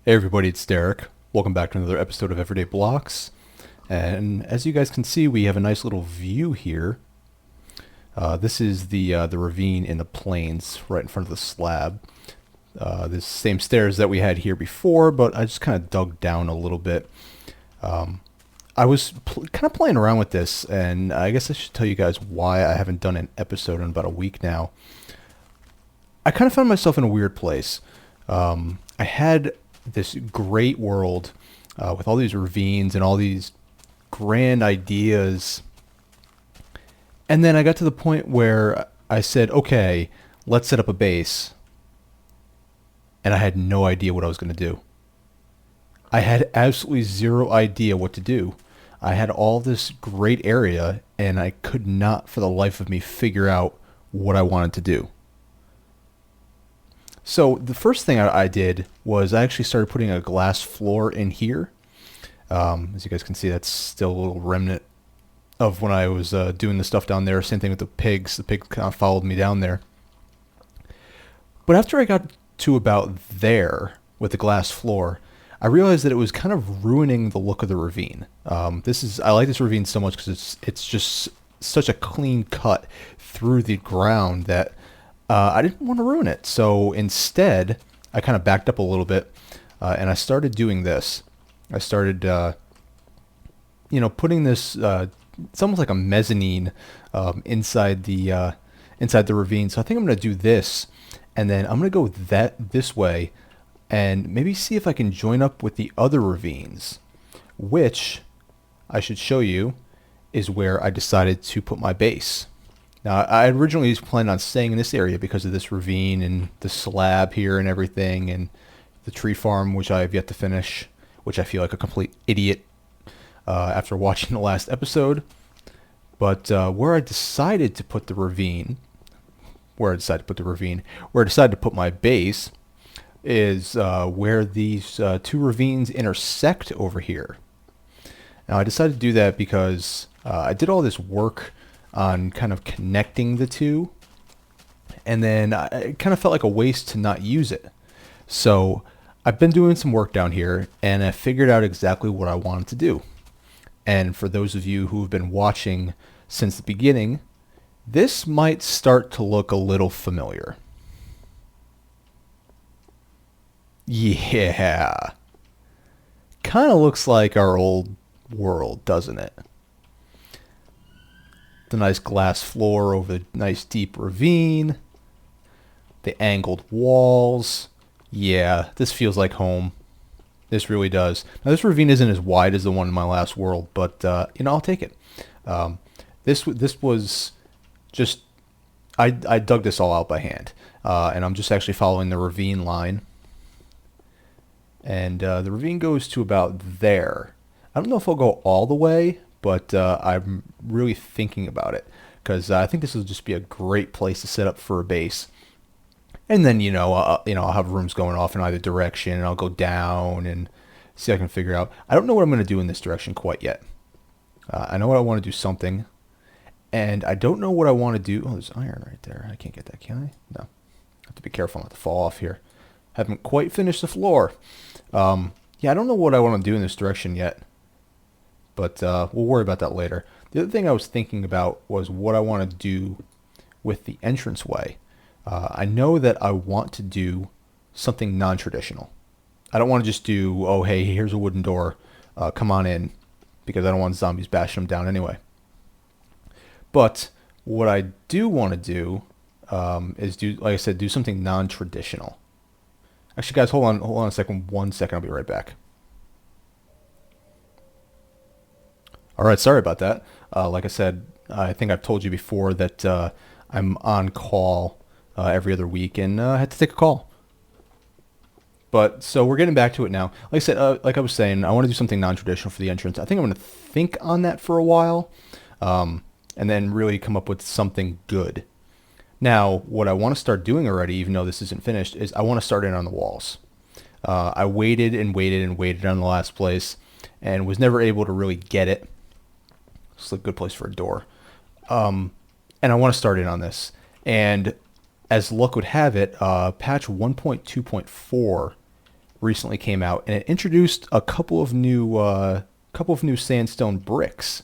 Hey everybody, it's Derek. Welcome back to another episode of Everyday Blocks. And as you guys can see, we have a nice little view here. This is the ravine in the plains right in front of the slab. This same stairs that we had here before, but I just kind of dug down a little bit. I was kind of playing around with this, and I guess I should tell you guys why I haven't done an episode in about a week now. I kind of found myself in a weird place. I had this great world with all these ravines and all these grand ideas. And then I got to the point where I said, okay, let's set up a base. And I had no idea what I was going to do. I had absolutely zero idea what to do. I had all this great area, and I could not for the life of me figure out what I wanted to do. So the first thing I did was I actually started putting a glass floor in here. As you guys can see, that's still a little remnant of when I was doing the stuff down there. Same thing with the pigs. The pigs kind of followed me down there. But after I got to about there with the glass floor, I realized that it was kind of ruining the look of the ravine. I like this ravine so much because it's just such a clean cut through the ground that I didn't want to ruin it. So instead, I kind of backed up a little bit, and I started doing this. I started, putting this. It's almost like a mezzanine inside the ravine. So I think I'm going to do this, and then I'm going to go this way, and maybe see if I can join up with the other ravines, which I should show you is where I decided to put my base. Now, I originally was planning on staying in this area because of this ravine and the slab here and everything, and the tree farm, which I have yet to finish, which I feel like a complete idiot after watching the last episode. But where I decided to put the ravine, where I decided to put my base, is where these two ravines intersect over here. Now, I decided to do that because I did all this work on kind of connecting the two, and then it kind of felt like a waste to not use it. So I've been doing some work down here, and I figured out exactly what I wanted to do. And for those of you who've been watching since the beginning, this might start to look a little familiar. Yeah. Kind of looks like our old world, doesn't it? The nice glass floor over the nice deep ravine, the angled walls. Yeah, this feels like home. This really does. Now, this ravine isn't as wide as the one in my last world, but I'll take it. This was just I dug this all out by hand, and I'm just actually following the ravine line. And the ravine goes to about there. I don't know if I'll go all the way, but I'm really thinking about it because I think this will just be a great place to set up for a base. And then I'll have rooms going off in either direction, and I'll go down and see if I can figure out. I don't know what I'm going to do in this direction quite yet. I know what I want to do something, and I don't know what I want to do. Oh, there's iron right there. I can't get that, can I? No. I have to be careful not to fall off here. Haven't quite finished the floor. Yeah, I don't know what I want to do in this direction yet. But we'll worry about that later. The other thing I was thinking about was what I want to do with the entranceway. I know that I want to do something non-traditional. I don't want to just do, oh, hey, here's a wooden door. Come on in. Because I don't want zombies bashing them down anyway. But what I do want to do is like I said, do something non-traditional. Actually, guys, hold on a second. 1 second. I'll be right back. All right, sorry about that. Like I said, I think I've told you before that I'm on call every other week, and I had to take a call. But so we're getting back to it now. Like I said, like I was saying, I want to do something non-traditional for the entrance. I think I'm going to think on that for a while, and then really come up with something good. Now, what I want to start doing already, even though this isn't finished, is I want to start in on the walls. I waited and waited and waited on the last place, and was never able to really get it. It's a good place for a door. And I want to start in on this. And as luck would have it, patch 1.2.4 recently came out, and it introduced a couple of new sandstone bricks.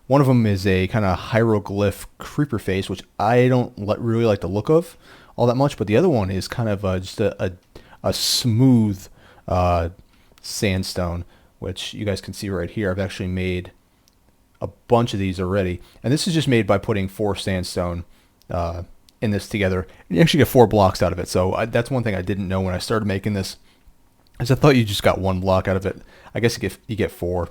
One of them is a kind of hieroglyph creeper face, which I don't really like the look of all that much. But the other one is kind of just a smooth sandstone, which you guys can see right here. I've actually made a bunch of these already, and this is just made by putting 4 sandstone in this together. And you actually get 4 blocks out of it. So that's one thing I didn't know when I started making this, is I thought you just got 1 block out of it. I guess you get 4.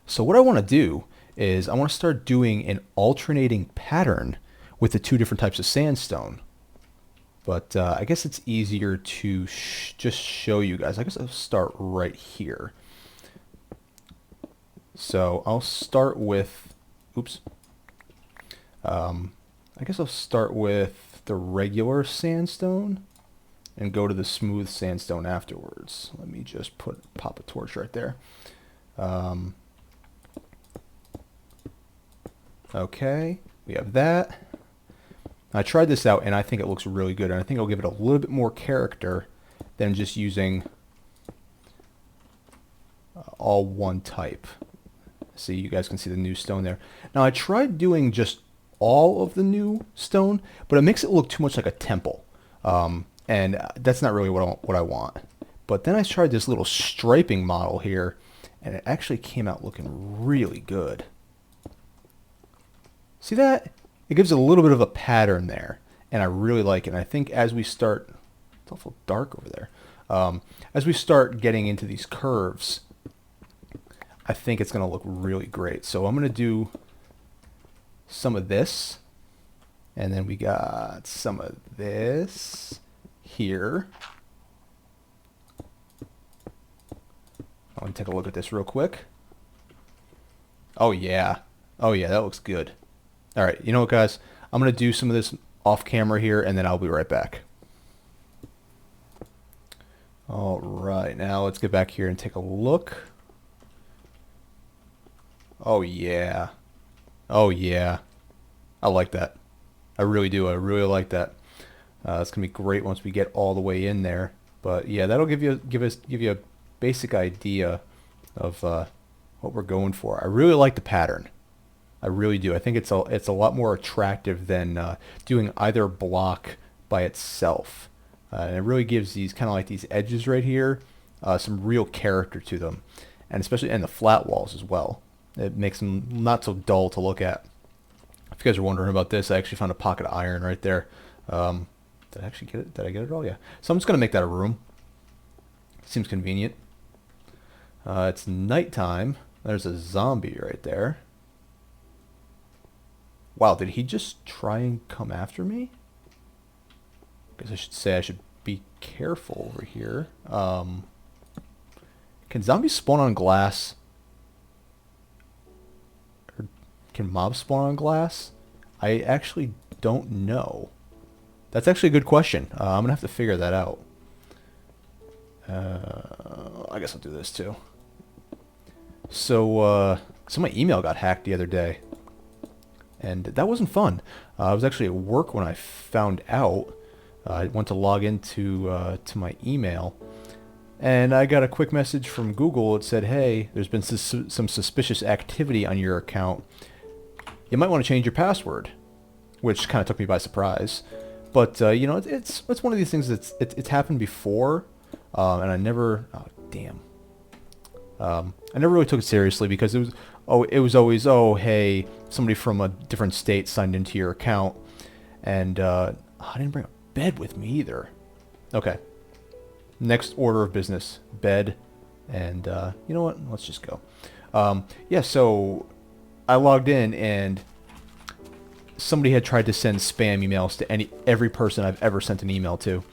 So what I want to do is I want to start doing an alternating pattern with the 2 different types of sandstone. But I guess it's easier to just show you guys. I guess I'll start right here. So I'll start with, oops. I guess I'll start with the regular sandstone and go to the smooth sandstone afterwards. Let me just pop a torch right there. Okay, we have that. I tried this out and I think it looks really good, and I think I'll give it a little bit more character than just using all one type. See, you guys can see the new stone there. Now I tried doing just all of the new stone, but it makes it look too much like a temple, and that's not really what I want. But then I tried this little striping model here, and it actually came out looking really good. See that? It gives a little bit of a pattern there, and I really like it. And I think as we start, it's awful dark over there. As we start getting into these curves, I think it's going to look really great. So I'm going to do some of this, and then we got some of this here. I want to take a look at this real quick. Oh yeah, that looks good. All right, you know what, guys? I'm going to do some of this off camera here, and then I'll be right back. All right, now let's get back here and take a look. Oh yeah, I like that. I really do. I really like that. It's gonna be great once we get all the way in there. But yeah, that'll give you a basic idea of what we're going for. I really like the pattern. I really do. I think it's a lot more attractive than doing either block by itself. And it really gives these kind of like these edges right here some real character to them, and especially in the flat walls as well. It makes them not so dull to look at. If you guys are wondering about this, I actually found a pocket of iron right there. Did I actually get it? Did I get it all? Yeah. So I'm just going to make that a room. Seems convenient. It's nighttime. There's a zombie right there. Wow, did he just try and come after me? I guess I should say I should be careful over here. Can zombies spawn on glass? Or can mobs spawn on glass? I actually don't know. That's actually a good question. I'm going to have to figure that out. I guess I'll do this too. So my email got hacked the other day, and that wasn't fun. I was actually at work when I found out. I went to log into to my email, and I got a quick message from Google. It said, "Hey, there's been some suspicious activity on your account. You might want to change your password," which kind of took me by surprise. But you know, it's one of these things that's it's happened before, and I never. Oh damn. I never really took it seriously because it was always, oh hey, somebody from a different state signed into your account, and I didn't bring a bed with me either. Okay, next order of business, bed, and you know what? Let's just go. Yeah, so I logged in and somebody had tried to send spam emails to every person I've ever sent an email to.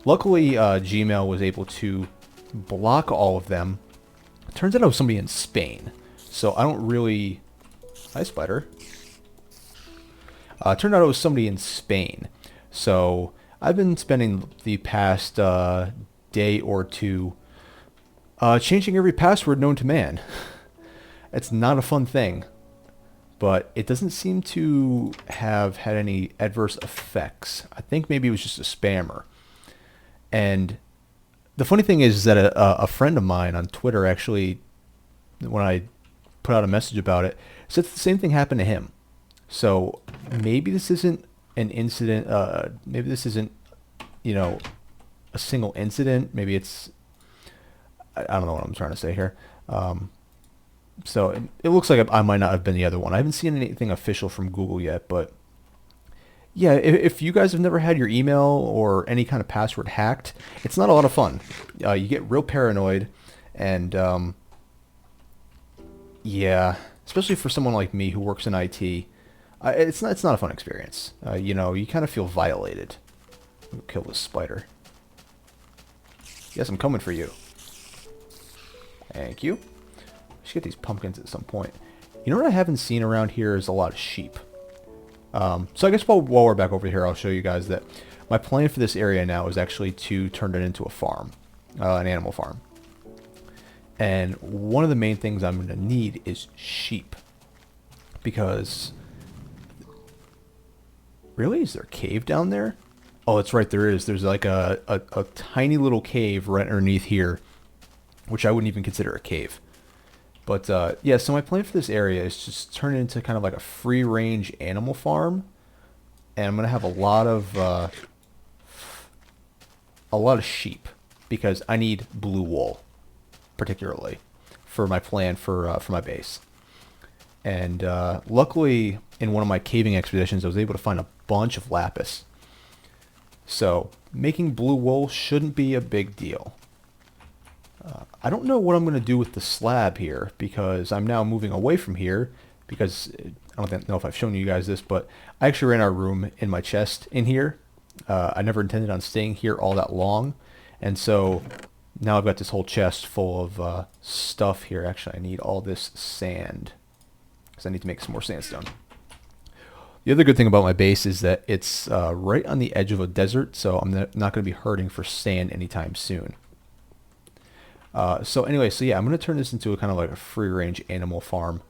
Luckily, Gmail was able to block all of them. Turns out I was somebody in Spain, so I don't really... Hi, spider. Turned out it was somebody in Spain, so I've been spending the past day or two changing every password known to man. It's not a fun thing, but it doesn't seem to have had any adverse effects. I think maybe it was just a spammer. And The funny thing is that a friend of mine on Twitter actually, when I put out a message about it, said the same thing happened to him. So maybe this isn't an incident. Maybe this isn't, you know, a single incident. Maybe it's, I don't know what I'm trying to say here. So it looks like I might not have been the other one. I haven't seen anything official from Google yet, but yeah, if you guys have never had your email or any kind of password hacked, it's not a lot of fun. You get real paranoid, and yeah, especially for someone like me who works in IT, it's not a fun experience. You know, you kind of feel violated. Ooh, kill this spider. Yes, I'm coming for you. Thank you. I should get these pumpkins at some point. You know what I haven't seen around here is a lot of sheep. So I guess while we're back over here, I'll show you guys that my plan for this area now is actually to turn it into a farm, an animal farm. And one of the main things I'm going to need is sheep. Because... Really? Is there a cave down there? Oh, that's right, there is. There's like a tiny little cave right underneath here, which I wouldn't even consider a cave. But yeah, so my plan for this area is just turn it into kind of like a free-range animal farm, and I'm gonna have a lot of sheep because I need blue wool, particularly for my plan for my base. And luckily, in one of my caving expeditions, I was able to find a bunch of lapis. So making blue wool shouldn't be a big deal. I don't know what I'm going to do with the slab here because I'm now moving away from here because I don't know if I've shown you guys this, but I actually ran out of room in my chest in here. I never intended on staying here all that long, and so now I've got this whole chest full of stuff here. Actually, I need all this sand because I need to make some more sandstone. The other good thing about my base is that it's right on the edge of a desert, so I'm not going to be hurting for sand anytime soon. So anyway, so yeah, I'm going to turn this into a kind of like a free-range animal farm.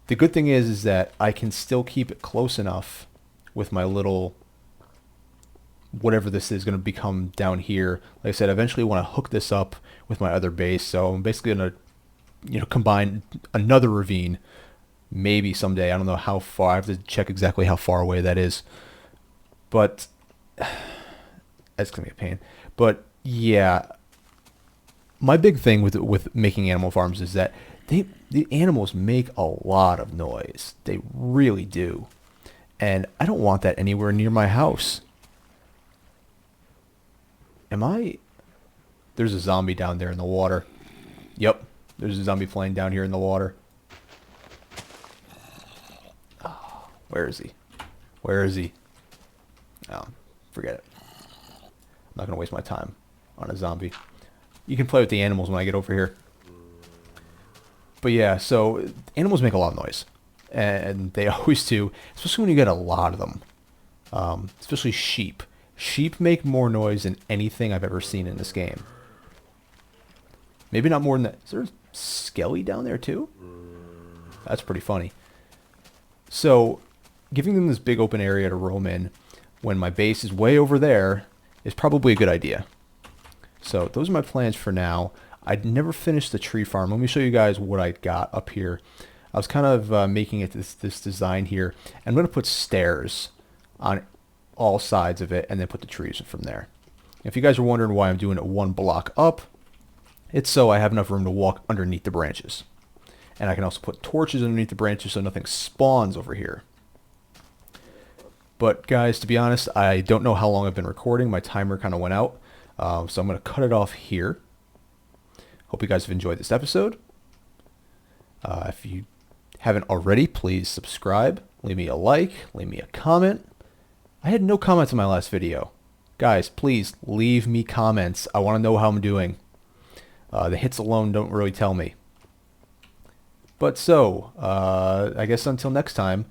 The good thing is that I can still keep it close enough with my little, whatever this is going to become down here. Like I said, I eventually want to hook this up with my other base, so I'm basically going to, combine another ravine, maybe someday. I don't know how far. I have to check exactly how far away that is. But that's going to be a pain. But yeah, my big thing with making animal farms is that the animals make a lot of noise. They really do. And I don't want that anywhere near my house. There's a zombie down there in the water. Yep, there's a zombie playing down here in the water. Oh, where is he? Where is he? Oh, forget it. I'm not going to waste my time on a zombie. You can play with the animals when I get over here. But yeah, so animals make a lot of noise. And they always do, especially when you get a lot of them. Especially sheep. Sheep make more noise than anything I've ever seen in this game. Maybe not more than that. Is there a skelly down there too? That's pretty funny. So, giving them this big open area to roam in when my base is way over there is probably a good idea. So those are my plans for now. I'd never finished the tree farm. Let me show you guys what I got up here. I was kind of making it this design here. I'm going to put stairs on all sides of it and then put the trees from there. If you guys are wondering why I'm doing it one block up, it's so I have enough room to walk underneath the branches. And I can also put torches underneath the branches so nothing spawns over here. But guys, to be honest, I don't know how long I've been recording. My timer kind of went out. So I'm going to cut it off here. Hope you guys have enjoyed this episode. If you haven't already, please subscribe. Leave me a like. Leave me a comment. I had no comments in my last video. Guys, please leave me comments. I want to know how I'm doing. The hits alone don't really tell me. But so, I guess until next time,